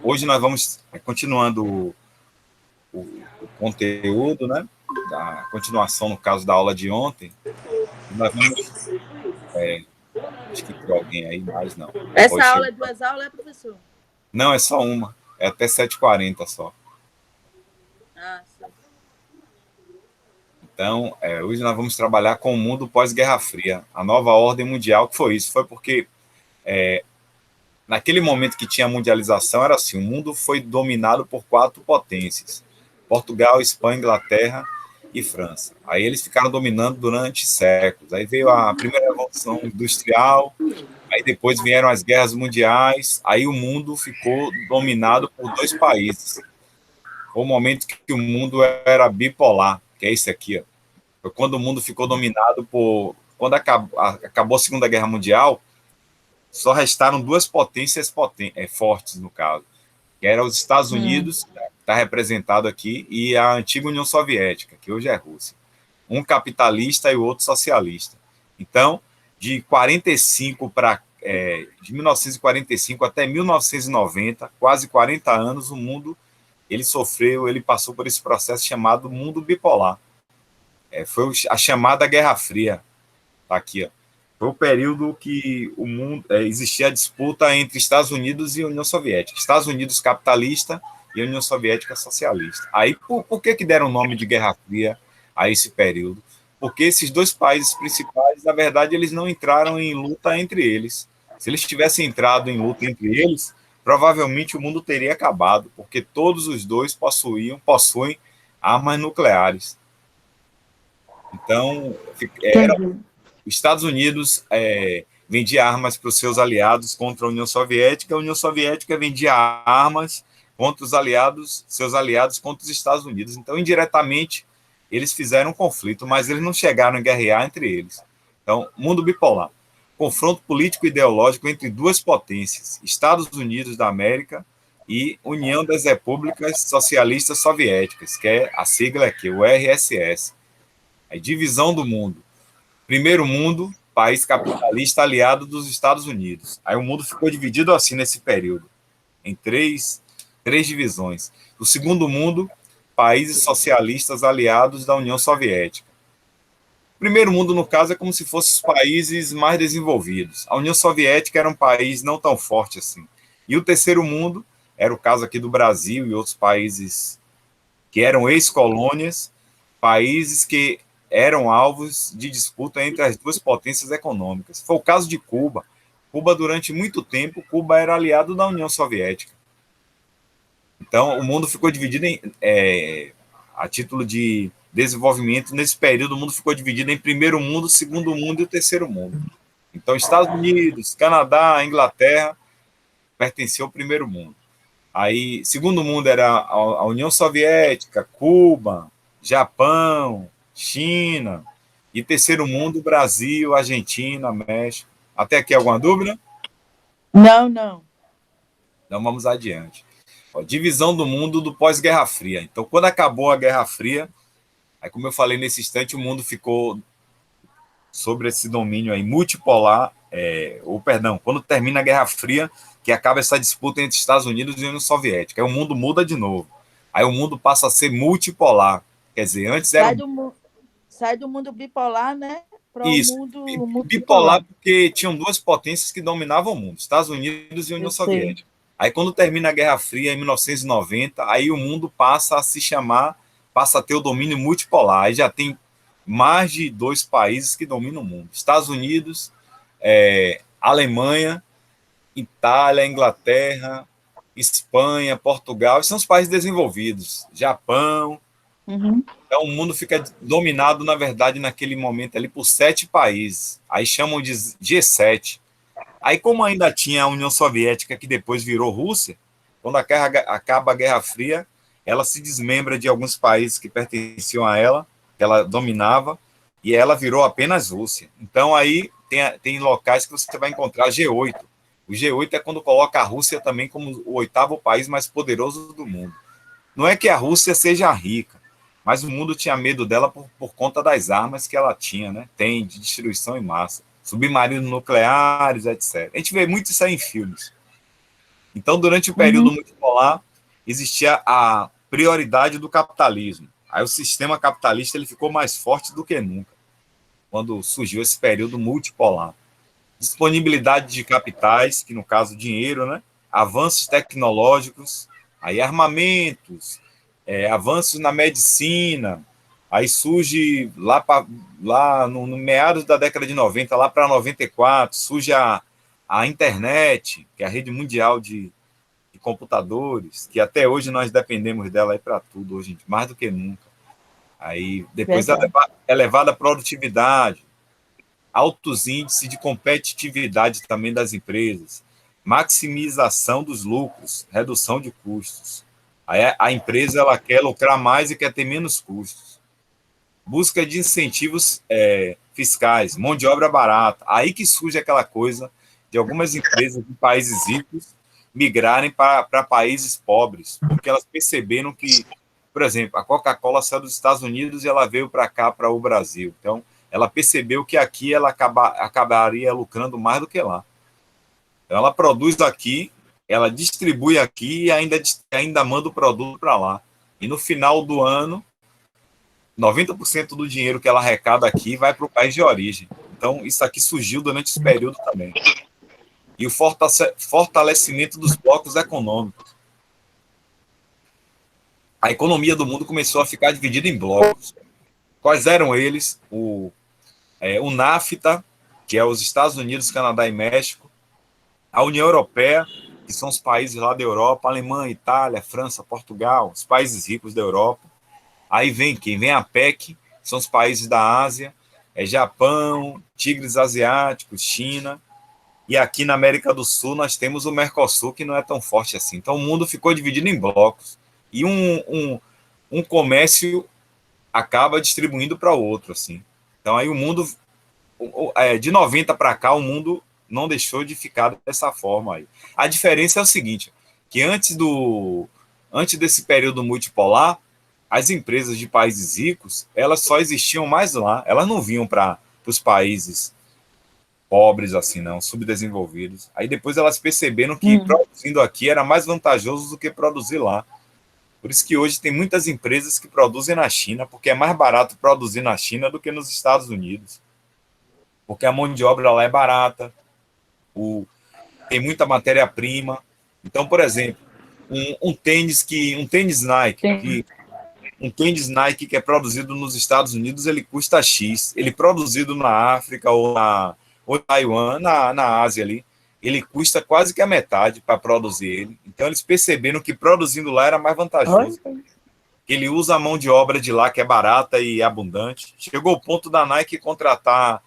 hoje nós vamos, continuando o conteúdo, né? Da continuação, no caso da aula de ontem, nós vamos. Acho que tem alguém aí, mais não. Essa Hoje aula chegou. é 2 aulas, professor? Não, é só uma. É até 7h40 só. Ah, sim. Então, hoje nós vamos trabalhar com o mundo pós-Guerra Fria, a nova ordem mundial, que foi isso. Foi porque, naquele momento que tinha a mundialização, era assim, o mundo foi dominado por 4 potências, Portugal, Espanha, Inglaterra e França. Aí eles ficaram dominando durante séculos. Aí veio a primeira revolução industrial, aí depois vieram as guerras mundiais, aí o mundo ficou dominado por 2 países. Foi o momento que o mundo era bipolar, que é esse aqui, ó. Foi quando o mundo ficou dominado por... Quando acabou a Segunda Guerra Mundial, só restaram 2 potências fortes, no caso, que eram os Estados Unidos, que está representado aqui, e a antiga União Soviética, que hoje é Rússia. Um capitalista e o outro socialista. Então, de 45 para de 1945 até 1990, quase 40 anos, o mundo ele passou por esse processo chamado mundo bipolar. Foi a chamada Guerra Fria. Tá aqui, ó. Foi o período que o mundo existia a disputa entre Estados Unidos e União Soviética. Estados Unidos capitalista e União Soviética socialista. Aí, por que deram o nome de Guerra Fria a esse período? Porque esses 2 países principais, na verdade, eles não entraram em luta entre eles. Se eles tivessem entrado em luta entre eles, provavelmente o mundo teria acabado, porque todos os 2 possuem armas nucleares. Então, os Estados Unidos vendia armas para os seus aliados contra a União Soviética vendia armas contra os seus aliados contra os Estados Unidos. Então, indiretamente, eles fizeram um conflito, mas eles não chegaram a guerrear entre eles. Então, mundo bipolar. Confronto político e ideológico entre 2 potências, Estados Unidos da América e União das Repúblicas Socialistas Soviéticas, que é a sigla aqui, o RSS. A divisão do mundo. Primeiro mundo, país capitalista aliado dos Estados Unidos. Aí o mundo ficou dividido assim nesse período, em três divisões. O segundo mundo, países socialistas aliados da União Soviética. O primeiro mundo, no caso, é como se fossem os países mais desenvolvidos. A União Soviética era um país não tão forte assim. E o terceiro mundo, era o caso aqui do Brasil e outros países que eram ex-colônias, países que eram alvos de disputa entre as 2 potências econômicas. Foi o caso de Cuba. Cuba, durante muito tempo, Cuba era aliado da União Soviética. Então, o mundo ficou dividido a título de desenvolvimento, nesse período, o mundo ficou dividido em primeiro mundo, segundo mundo e o terceiro mundo. Então, Estados Unidos, Canadá, Inglaterra pertenciam ao primeiro mundo. Aí, segundo mundo era a União Soviética, Cuba, Japão, China, e terceiro mundo, Brasil, Argentina, México. Até aqui alguma dúvida? Não. Então vamos adiante. Divisão do mundo do pós-Guerra Fria. Então, quando acabou a Guerra Fria, aí, como eu falei nesse instante, o mundo ficou sobre esse domínio aí multipolar, quando termina a Guerra Fria, que acaba essa disputa entre Estados Unidos e União Soviética. Aí o mundo muda de novo. Aí o mundo passa a ser multipolar. Quer dizer, antes era... Sai do mundo bipolar, né? Para o Isso, mundo bipolar, multipolar. porque tinham 2 potências que dominavam o mundo, Estados Unidos e União Soviética. Aí, quando termina a Guerra Fria, em 1990, aí o mundo passa a ter o domínio multipolar. Aí já tem mais de 2 países que dominam o mundo. Estados Unidos, Alemanha, Itália, Inglaterra, Espanha, Portugal, são os países desenvolvidos. Japão. Então, o mundo fica dominado, na verdade, naquele momento ali, por 7 países. Aí chamam de G7. Aí, como ainda tinha a União Soviética, que depois virou Rússia, quando acaba a Guerra Fria, ela se desmembra de alguns países que pertenciam a ela, que ela dominava, e ela virou apenas Rússia. Então, aí tem locais que você vai encontrar G8. O G8 é quando coloca a Rússia também como o 8º país mais poderoso do mundo. Não é que a Rússia seja rica, mas o mundo tinha medo dela por conta das armas que ela tinha, né? Tem, de destruição em massa. Submarinos nucleares, etc. A gente vê muito isso aí em filmes. Então, durante o período Uhum. multipolar, existia a prioridade do capitalismo. Aí o sistema capitalista ele ficou mais forte do que nunca, quando surgiu esse período multipolar. Disponibilidade de capitais, que no caso dinheiro, né? Avanços tecnológicos, aí armamentos, avanços na medicina, aí surge lá no meados da década de 90, lá para 94, surge a internet, que é a rede mundial de computadores, que até hoje nós dependemos dela para tudo, hoje, mais do que nunca. Aí depois Verdade. elevada produtividade, altos índices de competitividade também das empresas, maximização dos lucros, redução de custos. Aí a empresa ela quer lucrar mais e quer ter menos custos. Busca de incentivos fiscais, mão de obra barata. Aí que surge aquela coisa de algumas empresas de países ricos migrarem para países pobres, porque elas perceberam que, por exemplo, a Coca-Cola saiu dos Estados Unidos e ela veio para cá, para o Brasil. Então, ela percebeu que aqui ela acabaria lucrando mais do que lá. Então, ela produz aqui, ela distribui aqui e ainda manda o produto para lá. E no final do ano, 90% do dinheiro que ela arrecada aqui vai para o país de origem. Então, isso aqui surgiu durante esse período também. E o fortalecimento dos blocos econômicos. A economia do mundo começou a ficar dividida em blocos. Quais eram eles? O NAFTA, que é os Estados Unidos, Canadá e México, a União Europeia, que são os países lá da Europa, Alemanha, Itália, França, Portugal, os países ricos da Europa. Aí vem quem? Vem a PEC, são os países da Ásia, Japão, tigres asiáticos, China, e aqui na América do Sul nós temos o Mercosul, que não é tão forte assim. Então o mundo ficou dividido em blocos, e um comércio acaba distribuindo para o outro, assim. Então aí o mundo, de 90 para cá, o mundo não deixou de ficar dessa forma aí. A diferença é o seguinte, que antes desse período multipolar, as empresas de países ricos, elas só existiam mais lá, elas não vinham para os países pobres, assim, não, subdesenvolvidos. Aí depois elas perceberam que produzindo aqui era mais vantajoso do que produzir lá. Por isso que hoje tem muitas empresas que produzem na China, porque é mais barato produzir na China do que nos Estados Unidos. Porque a mão de obra lá é barata, tem muita matéria-prima. Então, por exemplo, um tênis Nike, Tem. um tênis Nike que é produzido nos Estados Unidos, ele custa X. Ele produzido na África ou Taiwan, na Ásia ali, ele custa quase que a metade para produzir ele. Então eles perceberam que produzindo lá era mais Olha. vantajoso. Ele usa a mão de obra de lá, que é barata e abundante. Chegou o ponto da Nike contratar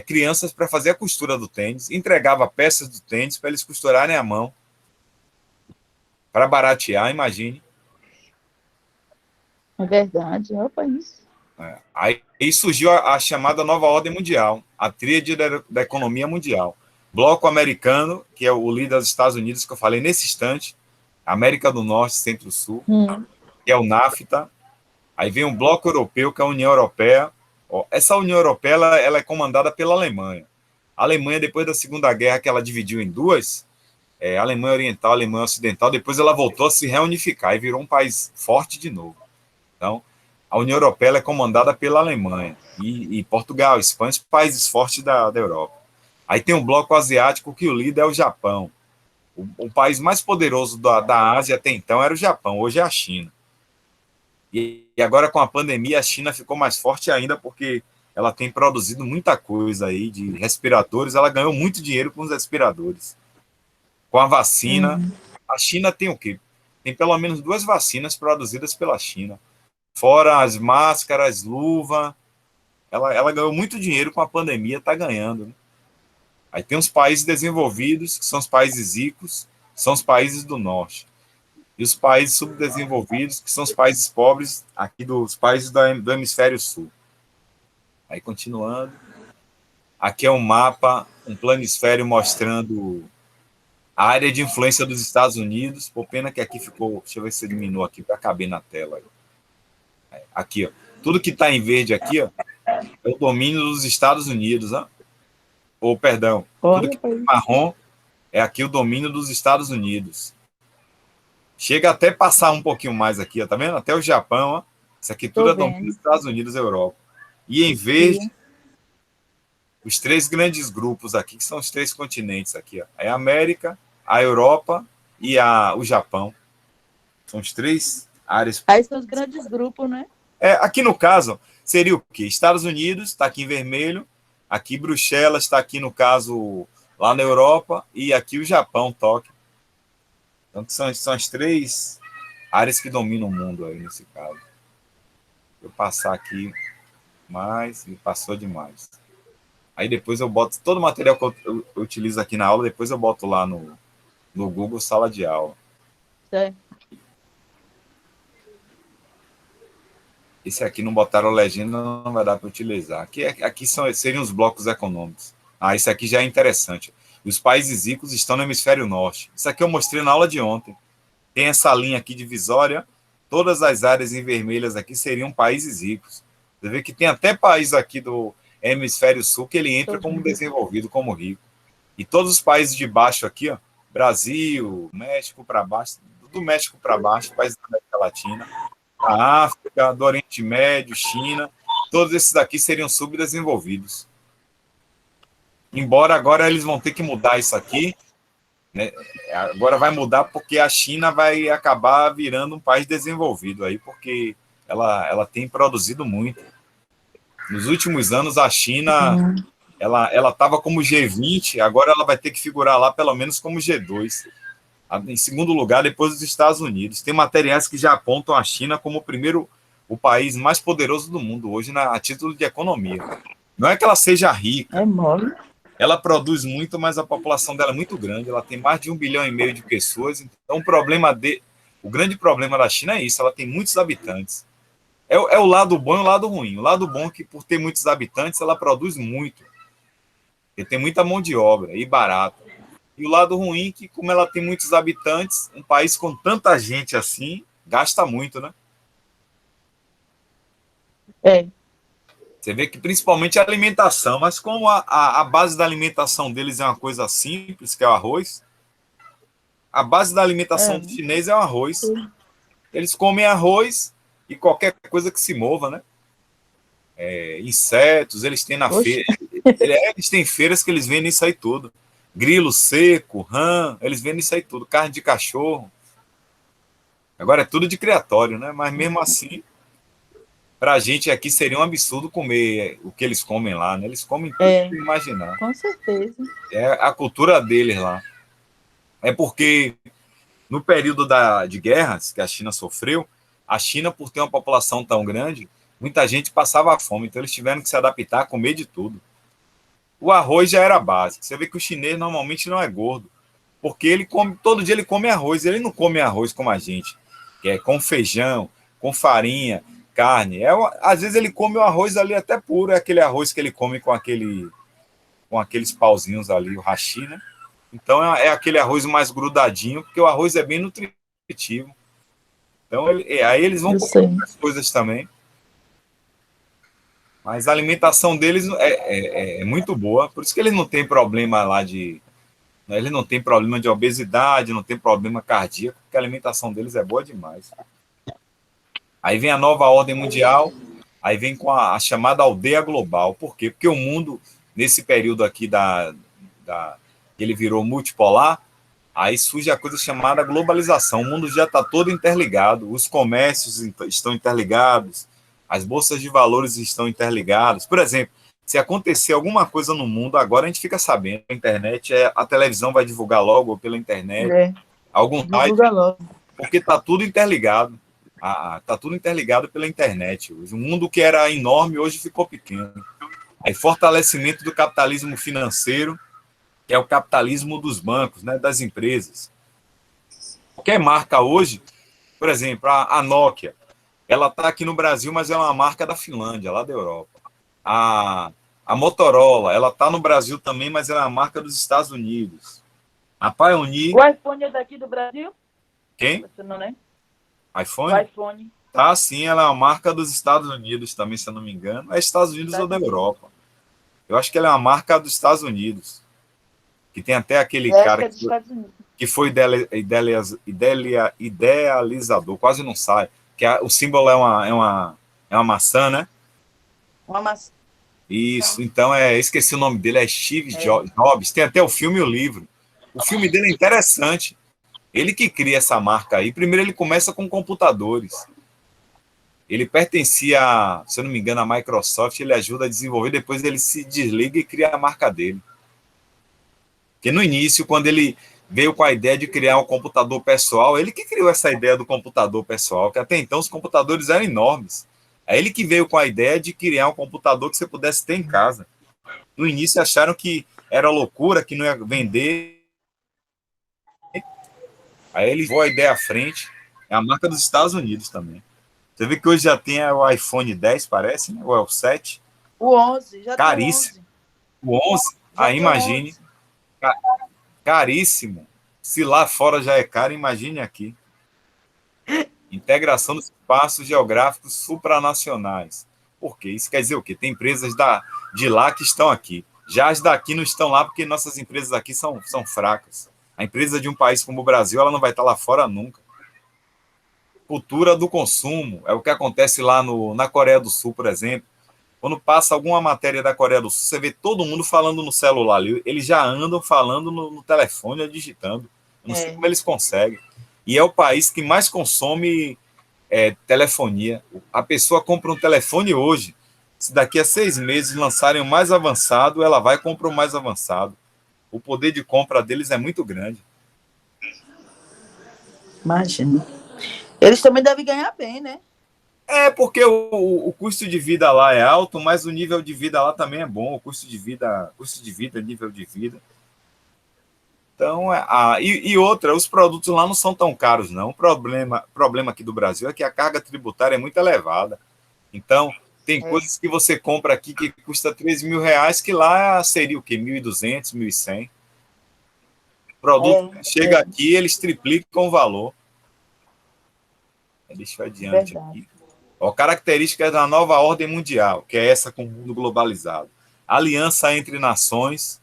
crianças para fazer a costura do tênis, entregava peças do tênis para eles costurarem a mão, para baratear, imagine. É verdade. Opa, isso. Aí surgiu a chamada nova ordem mundial, a tríade da economia mundial. Bloco americano, que é o líder dos Estados Unidos, que eu falei nesse instante, América do Norte, Centro-Sul, que é o NAFTA. Aí vem o bloco europeu, que é a União Europeia. Essa União Europeia ela é comandada pela Alemanha. A Alemanha, depois da Segunda Guerra, que ela dividiu em duas, a Alemanha Oriental, a Alemanha Ocidental, depois ela voltou a se reunificar e virou um país forte de novo. Então, a União Europeia é comandada pela Alemanha e Portugal, Espanha, os países fortes da Europa. Aí tem um bloco asiático que o líder é o Japão. O país mais poderoso da Ásia até então era o Japão, hoje é a China. E agora com a pandemia a China ficou mais forte ainda porque ela tem produzido muita coisa aí de respiradores, ela ganhou muito dinheiro com os respiradores. Com a vacina, a China tem o quê? Tem pelo menos 2 vacinas produzidas pela China. Fora as máscaras, luva, ela ganhou muito dinheiro com a pandemia, está ganhando. Né? Aí tem os países desenvolvidos, que são os países ricos, são os países do norte. E os países subdesenvolvidos, que são os países pobres, aqui dos países do hemisfério sul. Aí continuando. Aqui é um mapa, um planisfério mostrando a área de influência dos Estados Unidos. Por pena que aqui ficou, deixa eu ver se diminuiu aqui para caber na tela. Aqui, ó. Tudo que está em verde aqui, ó, é o domínio dos Estados Unidos, ó. Ou, perdão, tudo Olha, que é marrom é aqui o domínio dos Estados Unidos. Chega até passar um pouquinho mais aqui, ó, tá vendo? Até o Japão, ó. Isso aqui tudo é domínio dos Estados Unidos e Europa. E em verde, os 3 grandes grupos aqui, que são os 3 continentes aqui, ó. É a América, a Europa e o Japão. São os 3 áreas. Aí são os grandes grupos, né? Aqui no caso, seria o quê? Estados Unidos, está aqui em vermelho. Aqui Bruxelas está aqui, no caso, lá na Europa. E aqui o Japão, Tóquio. Então, são as 3 áreas que dominam o mundo aí, nesse caso. Vou passar aqui mais, e passou demais. Aí depois eu boto todo o material que eu utilizo aqui na aula, depois eu boto lá no Google Sala de Aula. Certo. Esse aqui não botaram legenda, não vai dar para utilizar. Aqui seriam os blocos econômicos. Esse aqui já é interessante. Os países ricos estão no hemisfério norte. Isso aqui eu mostrei na aula de ontem. Tem essa linha aqui divisória. Todas as áreas em vermelhas aqui seriam países ricos. Você vê que tem até país aqui do hemisfério sul que ele entra como desenvolvido, como rico. E todos os países de baixo aqui, ó, Brasil, México para baixo, do México para baixo, países da América Latina, a África, do Oriente Médio, China, todos esses aqui seriam subdesenvolvidos. Embora agora eles vão ter que mudar isso aqui, né? Agora vai mudar porque a China vai acabar virando um país desenvolvido aí, porque ela tem produzido muito. Nos últimos anos, a China ela estava como G20, agora ela vai ter que figurar lá pelo menos como G2. Em segundo lugar, depois dos Estados Unidos. Tem materiais que já apontam a China como o país mais poderoso do mundo hoje, a título de economia. Não é que ela seja rica. É mole. Ela produz muito, mas a população dela é muito grande. Ela tem mais de 1,5 bilhão de pessoas. Então, o grande problema da China é isso. Ela tem muitos habitantes. É o lado bom e o lado ruim. O lado bom é que, por ter muitos habitantes, ela produz muito. Porque tem muita mão de obra e barata. E o lado ruim é que, como ela tem muitos habitantes, um país com tanta gente assim, gasta muito, né? Você vê que principalmente a alimentação, mas como a base da alimentação deles é uma coisa simples, que é o arroz, a base da alimentação do chinês é o arroz. Eles comem arroz e qualquer coisa que se mova, né? Insetos, eles têm na feira. Eles têm feiras que eles vendem isso aí tudo. Grilo seco, rã, eles vendem isso aí tudo. Carne de cachorro. Agora é tudo de criatório, né? Mas mesmo assim, para a gente aqui seria um absurdo comer o que eles comem lá, né? Eles comem tudo que imaginar. Com certeza. É a cultura deles lá. É porque no período de guerras que a China sofreu, a China, por ter uma população tão grande, muita gente passava fome, então eles tiveram que se adaptar a comer de tudo. O arroz já era básico. Você vê que o chinês normalmente não é gordo, porque ele come, todo dia ele come arroz, ele não come arroz como a gente, que é com feijão, com farinha, carne. Às vezes ele come o arroz ali até puro, é aquele arroz que ele come com aqueles pauzinhos ali, o hashi, né? Então é aquele arroz mais grudadinho, porque o arroz é bem nutritivo. Então aí eles vão comer outras coisas também. Mas a alimentação deles é muito boa, por isso que eles não têm problema lá eles não têm problema de obesidade, não tem problema cardíaco, porque a alimentação deles é boa demais. Aí vem a nova ordem mundial, aí vem com a chamada aldeia global. Por quê? Porque o mundo, nesse período aqui ele virou multipolar, aí surge a coisa chamada globalização. O mundo já está todo interligado, os comércios estão interligados, as bolsas de valores estão interligadas. Por exemplo, se acontecer alguma coisa no mundo, agora a gente fica sabendo, a internet, a televisão vai divulgar logo pela internet, algum site, porque está tudo interligado. Está tudo interligado pela internet. O mundo que era enorme hoje ficou pequeno. Aí fortalecimento do capitalismo financeiro, que é o capitalismo dos bancos, né, das empresas. Qualquer marca hoje, por exemplo, a Nokia, ela está aqui no Brasil, mas é uma marca da Finlândia, lá da Europa. A Motorola, ela está no Brasil também, mas ela é uma marca dos Estados Unidos. A Pioneer... O iPhone é daqui do Brasil? Quem? Você não lembra? iPhone? O iPhone. Tá, sim, ela é uma marca dos Estados Unidos também, se eu não me engano. É Estados Unidos ou da Europa. Eu acho que ela é uma marca dos Estados Unidos. que tem até aquele É, cara é dos Estados Unidos. que foi idealizador, quase não sai, o símbolo é uma maçã, né? Uma maçã. Isso, então esqueci o nome dele, é Steve Jobs, tem até o filme e o livro. O filme dele é interessante. Ele que cria essa marca aí. Primeiro ele começa com computadores. Ele pertencia, se eu não me engano, à Microsoft, ele ajuda a desenvolver, depois ele se desliga e cria a marca dele. Porque no início, quando ele veio com a ideia de criar um computador pessoal, ele que criou essa ideia do computador pessoal, que até então os computadores eram enormes. É ele que veio com a ideia de criar um computador que você pudesse ter em casa. No início acharam que era loucura, que não ia vender. Aí ele levou a ideia à frente. É a marca dos Estados Unidos também. Você vê que hoje já tem o iPhone 10, parece, né? Ou é o 7? O 11, já Caríssimo. tem o 11. O 11, imagine. Caríssimo. Se lá fora já é caro, imagine aqui. Integração dos espaços geográficos supranacionais. Por quê? Isso quer dizer o quê? Tem empresas de lá que estão aqui. Já as daqui não estão lá porque nossas empresas aqui são fracas. A empresa de um país como o Brasil, ela não vai estar lá fora nunca. Cultura do consumo. É o que acontece lá na Coreia do Sul, por exemplo. Quando passa alguma matéria da Coreia do Sul, você vê todo mundo falando no celular. Eles já andam falando no telefone, digitando. Eu não sei como eles conseguem. E é o país que mais consome telefonia. A pessoa compra um telefone hoje. Se daqui a 6 meses lançarem o mais avançado, ela vai e compra o mais avançado. O poder de compra deles é muito grande. Imagina. Eles também devem ganhar bem, né? É porque o custo de vida lá é alto, mas o nível de vida lá também é bom. O custo de vida, nível de vida. Então, outra, os produtos lá não são tão caros, não. O problema aqui do Brasil é que a carga tributária é muito elevada. Então, tem coisas que você compra aqui que custa R$ 3.000, que lá seria o quê? 1.200, 1.100. O produto chega aqui, eles triplicam o valor. Deixa eu adiante Verdade. aqui. Características da nova ordem mundial, que é essa com o mundo globalizado. Aliança entre nações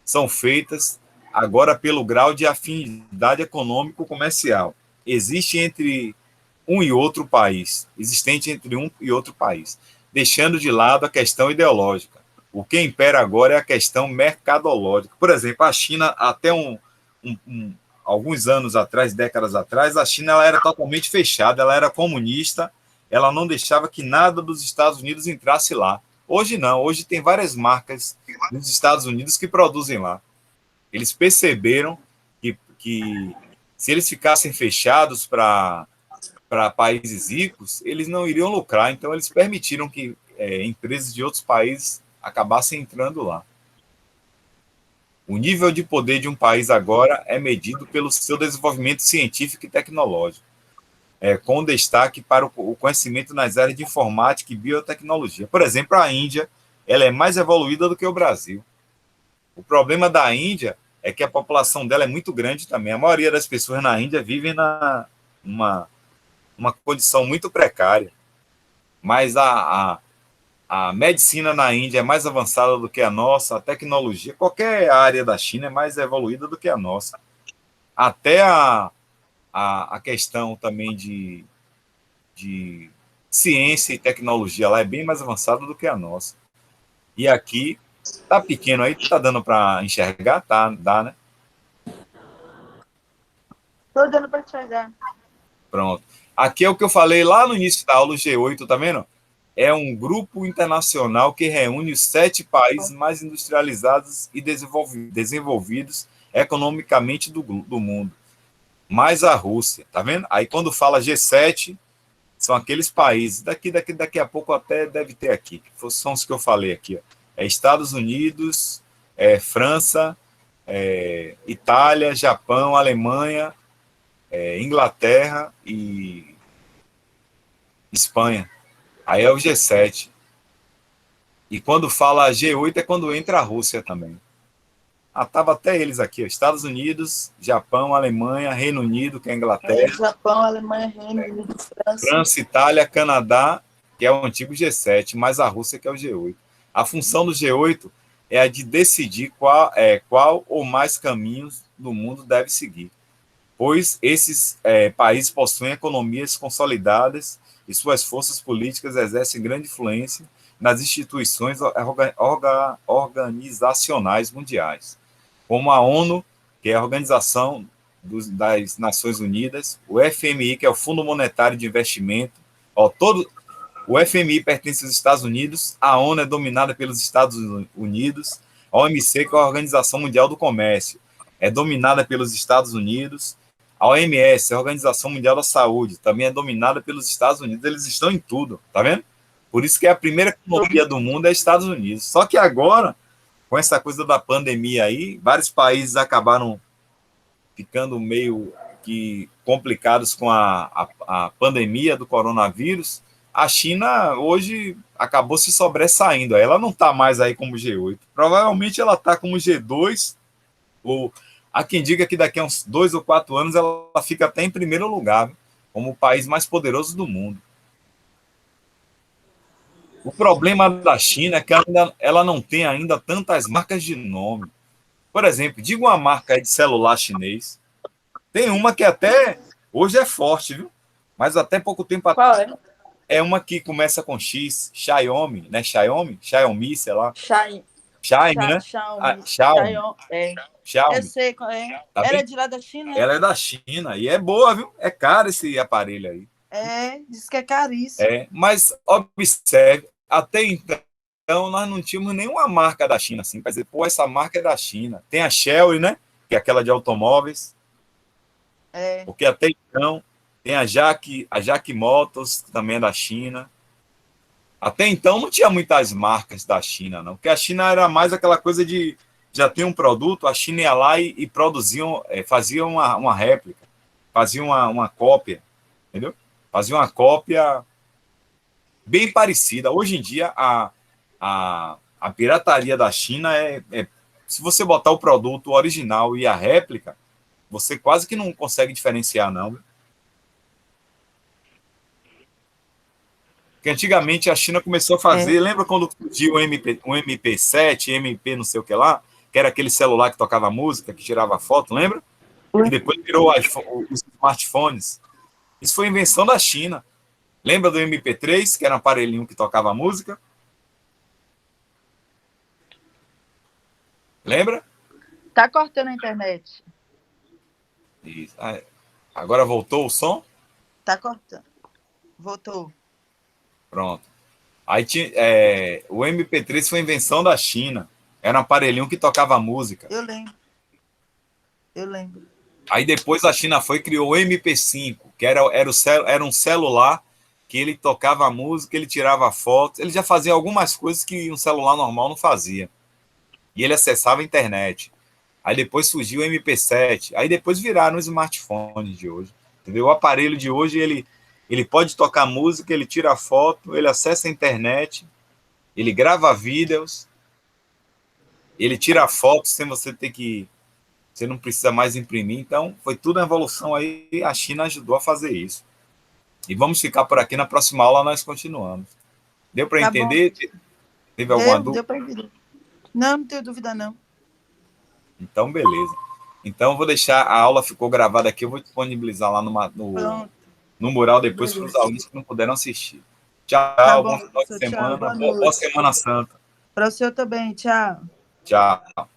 são feitas agora pelo grau de afinidade econômico-comercial. Existe entre um e outro país, deixando de lado a questão ideológica. O que impera agora é a questão mercadológica. Por exemplo, a China, até alguns anos atrás, décadas atrás, a China ela era totalmente fechada, ela era comunista, ela não deixava que nada dos Estados Unidos entrasse lá. Hoje não, hoje tem várias marcas dos Estados Unidos que produzem lá. Eles perceberam que se eles ficassem fechados para países ricos, eles não iriam lucrar, então eles permitiram que empresas de outros países acabassem entrando lá. O nível de poder de um país agora é medido pelo seu desenvolvimento científico e tecnológico, com destaque para o conhecimento nas áreas de informática e biotecnologia. Por exemplo, a Índia ela é mais evoluída do que o Brasil. O problema da Índia é que a população dela é muito grande também. A maioria das pessoas na Índia vivem numa condição muito precária. Mas a medicina na Índia é mais avançada do que a nossa, a tecnologia, qualquer área da China é mais evoluída do que a nossa. Até a questão também de ciência e tecnologia lá é bem mais avançada do que a nossa. E aqui, tá pequeno aí, tá dando para enxergar? Tá, dá, né? Tô dando para enxergar. Pronto. Aqui é o que eu falei lá no início da aula, o G8, tá vendo? É um grupo internacional que reúne os 7 países mais industrializados e desenvolvidos economicamente do mundo. Mais a Rússia, tá vendo? Aí quando fala G7, são aqueles países, daqui a pouco até deve ter aqui, que são os que eu falei aqui, ó. Estados Unidos, França, Itália, Japão, Alemanha, Inglaterra e Espanha. Aí é o G7. E quando fala G8 é quando entra a Rússia também. Tava até eles aqui, ó. Estados Unidos, Japão, Alemanha, Reino Unido, que é a Inglaterra. Japão, Alemanha, Reino Unido, França, Itália, Canadá, que é o antigo G7, mais a Rússia, que é o G8. A função do G8 é a de decidir qual ou mais caminhos do mundo deve seguir, pois esses países possuem economias consolidadas e suas forças políticas exercem grande influência nas instituições organizacionais mundiais, como a ONU, que é a Organização das Nações Unidas, o FMI, que é o Fundo Monetário de Investimento. O FMI pertence aos Estados Unidos, a ONU é dominada pelos Estados Unidos, a OMC, que é a Organização Mundial do Comércio, é dominada pelos Estados Unidos, a OMS, a Organização Mundial da Saúde, também é dominada pelos Estados Unidos. Eles estão em tudo, tá vendo? Por isso que a primeira economia do mundo é Estados Unidos. Só que agora, com essa coisa da pandemia aí, vários países acabaram ficando meio que complicados com a pandemia do coronavírus. A China hoje acabou se sobressaindo. Ela não está mais aí como G8. Provavelmente ela está como G2, ou há quem diga que daqui a uns 2 ou 4 anos ela fica até em primeiro lugar, como o país mais poderoso do mundo. O problema da China é que ela não tem ainda tantas marcas de nome. Por exemplo, diga uma marca de celular chinês. Tem uma que até hoje é forte, viu? Mas até pouco tempo atrás é uma que começa com X, Xiaomi, né? Xiaomi, sei lá. Xiaomi, né? Xiaomi. Eu sei qual é. Tá Ela bem? é de lá da China? Ela é da China e é boa, viu? É caro esse aparelho aí. Diz que é caríssimo. Mas observe, até então nós não tínhamos nenhuma marca da China assim, para dizer, pô, essa marca é da China. Tem a Chery, né? Que é aquela de automóveis. Porque até então tem a Jaque Motors, que também é da China. Até então não tinha muitas marcas da China, não. Porque a China era mais aquela coisa de já tem um produto, a China ia lá e produziam, fazia uma réplica, fazia uma cópia, entendeu? Fazia uma cópia bem parecida. Hoje em dia, a pirataria da China se você botar o produto original e a réplica, você quase que não consegue diferenciar, não. Porque antigamente a China começou a fazer, lembra quando surgiu o MP7, MP não sei o que lá, que era aquele celular que tocava música, que tirava foto, lembra? E depois virou os smartphones. Isso foi invenção da China. Lembra do MP3, que era um aparelhinho que tocava música? Lembra? Tá cortando a internet. Isso. Agora voltou o som? Tá cortando. Voltou. Pronto. Aí o MP3 foi invenção da China. Era um aparelhinho que tocava música. Eu lembro. Aí depois a China foi e criou o MP5, que era um celular que ele tocava música, ele tirava fotos, ele já fazia algumas coisas que um celular normal não fazia. E ele acessava a internet. Aí depois surgiu o MP7, aí depois viraram os smartphones de hoje. Entendeu? O aparelho de hoje, ele pode tocar música, ele tira foto, ele acessa a internet, ele grava vídeos, ele tira fotos sem você ter que... Você não precisa mais imprimir. Então, foi tudo uma evolução aí, a China ajudou a fazer isso. E vamos ficar por aqui, na próxima aula nós continuamos. Deu para entender? Bom. Teve alguma dúvida? Deu para entender. Não tenho dúvida, não. Então, beleza. Então, vou deixar, a aula ficou gravada aqui, eu vou disponibilizar lá no mural depois para os alunos que não puderam assistir. Tchau, bom final de semana, boa Semana Santa. Para o senhor também, tchau. Tchau.